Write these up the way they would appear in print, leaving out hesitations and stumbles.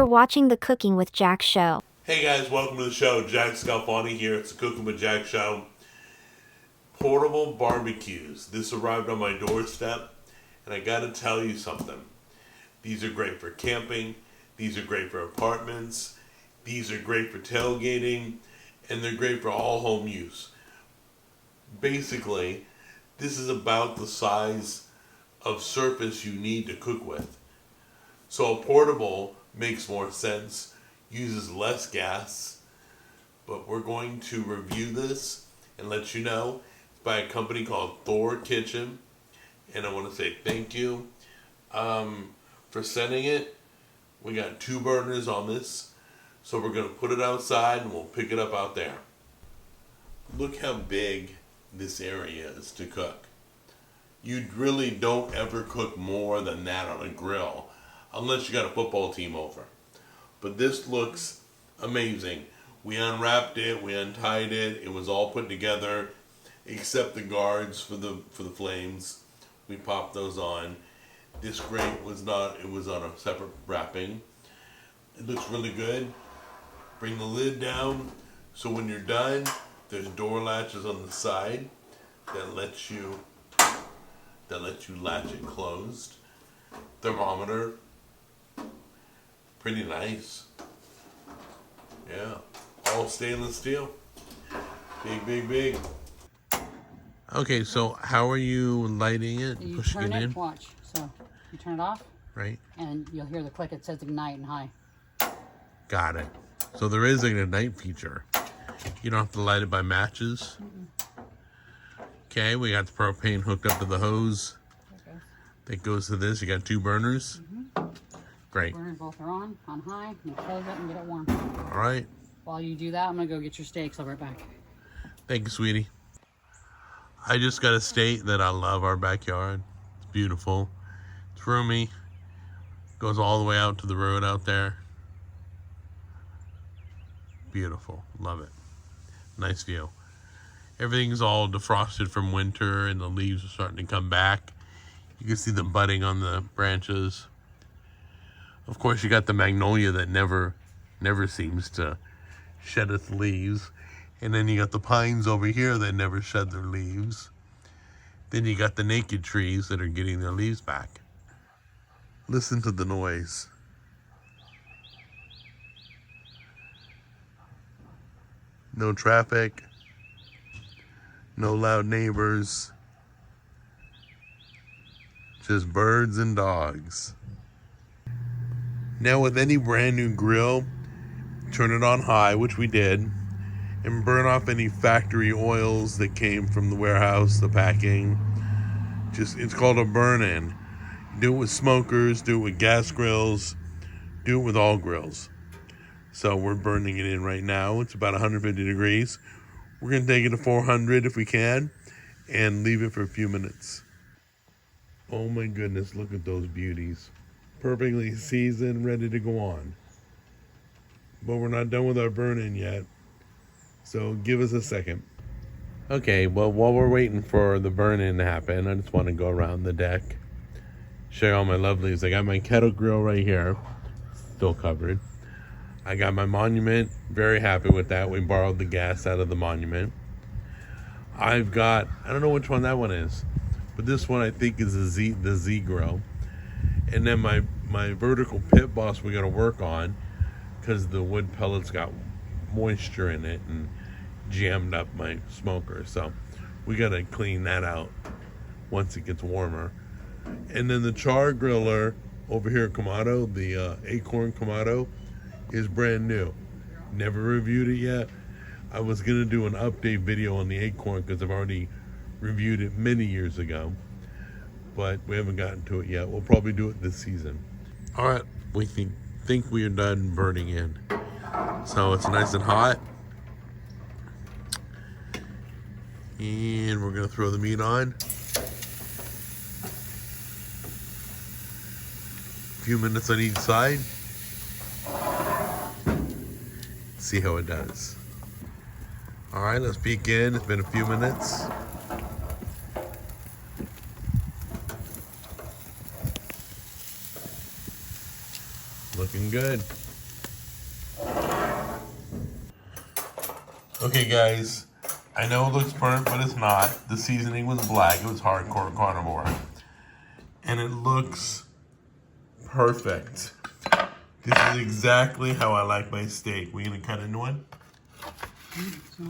watching the Cooking with Jack show. Hey guys, welcome to the show. Jack Scalfani here. It's the Cooking with Jack show. Portable barbecues. This arrived on my doorstep, and I gotta tell you something. These are great for camping. These are great for apartments. These are great for tailgating, and they're great for all home use. Basically, this is about the size of surface you need to cook with. So a portable makes more sense, uses less gas, but we're going to review this and let you know. It's by a company called Thor Kitchen, and I want to say thank you for sending it. We got 2 burners on this, so we're going to put it outside and we'll pick it up out there. Look how big this area is to cook. You really don't ever cook more than that on a grill, unless you got a football team over. But this looks amazing. We unwrapped it, we untied it, it was all put together, except the guards for the flames. We popped those on. This grate was not, it was on a separate wrapping. It looks really good. Bring the lid down, so when you're done, there's door latches on the side that let you latch it closed. Thermometer. Pretty nice. Yeah. All stainless steel. Big, big, big. Okay, so how are you lighting it? You Pushing turn it in? watch. So you turn it off. Right. And you'll hear the click. It says ignite and high. Got it. So there is an ignite feature. You don't have to light it by matches. Okay, we got the propane hooked up to the hose. Okay. That goes to this. You got 2 burners. Great. Burners both are on high. You close it and get it warm. All right. While you do that, I'm gonna go get your steaks. I'll be right back. Thank you, sweetie. I just got to state that I love our backyard. It's beautiful. It's roomy. Goes all the way out to the road out there. Beautiful. Love it. Nice view. Everything's all defrosted from winter and the leaves are starting to come back. You can see the budding on the branches. Of course, you got the magnolia that never seems to shed its leaves. And then you got the pines over here that never shed their leaves. Then you got the naked trees that are getting their leaves back. Listen to the noise. No traffic. No loud neighbors. Just birds and dogs. Now with any brand new grill, turn it on high, which we did, and burn off any factory oils that came from the warehouse, the packing. It's called a burn-in. Do it with smokers, do it with gas grills, do it with all grills. So we're burning it in right now. It's about 150 degrees. We're going to take it to 400 if we can and leave it for a few minutes. Oh my goodness, look at those beauties. Perfectly seasoned, ready to go on. But we're not done with our burn-in yet, so give us a second. Okay, well, while we're waiting for the burn-in to happen, I just want to go around the deck, show you all my lovelies. I got my kettle grill right here, still covered. I got my Monument, very happy with that. We borrowed the gas out of the Monument. I've got, I don't know which one that one is, but this one I think is the Z grill. And then my vertical pit boss we got to work on because the wood pellets got moisture in it and jammed up my smoker. So we got to clean that out once it gets warmer. And then the char griller over here at Kamado, the Acorn Kamado, is brand new. Never reviewed it yet. I was going to do an update video on the Acorn because I've already reviewed it many years ago. But we haven't gotten to it yet. We'll probably do it this season. All right, we think we are done burning in. So it's nice and hot. And we're gonna throw the meat on. A few minutes on each side. See how it does. All right, let's peek in. It's been a few minutes. Looking good. Okay, guys, I know it looks burnt, but it's not. The seasoning was black. It was hardcore carnivore. And it looks perfect. This is exactly how I like my steak. We're going to cut into one?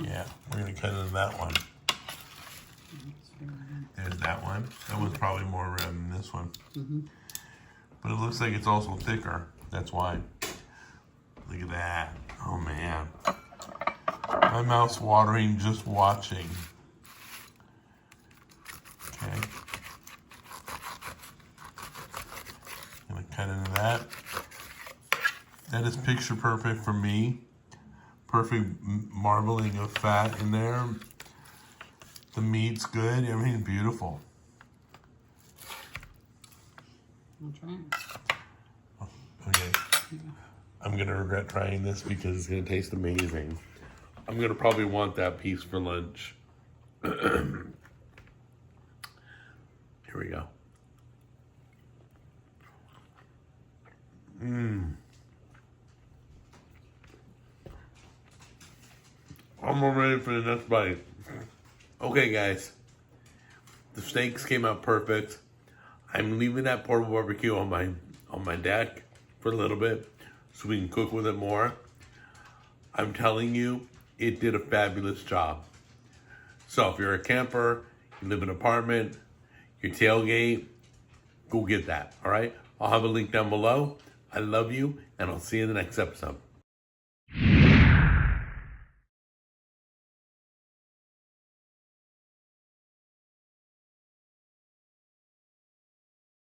Yeah, we're going to cut into that one. There's that one. That one's probably more red than this one. But it looks like it's also thicker. That's why. Look at that. Oh, man. My mouth's watering just watching. Okay. Gonna cut into that. That is picture perfect for me. Perfect marbling of fat in there. The meat's good. Everything's beautiful. I'll try it. Okay. I'm gonna regret trying this because it's gonna taste amazing. I'm gonna probably want that piece for lunch. Here we go. I'm all ready for the next bite. Okay, guys. The steaks came out perfect. I'm leaving that portable barbecue on my deck for a little bit so we can cook with it more. I'm telling you, it did a fabulous job. So if you're a camper, you live in an apartment, you tailgate, go get that, all right? I'll have a link down below. I love you, and I'll see you in the next episode.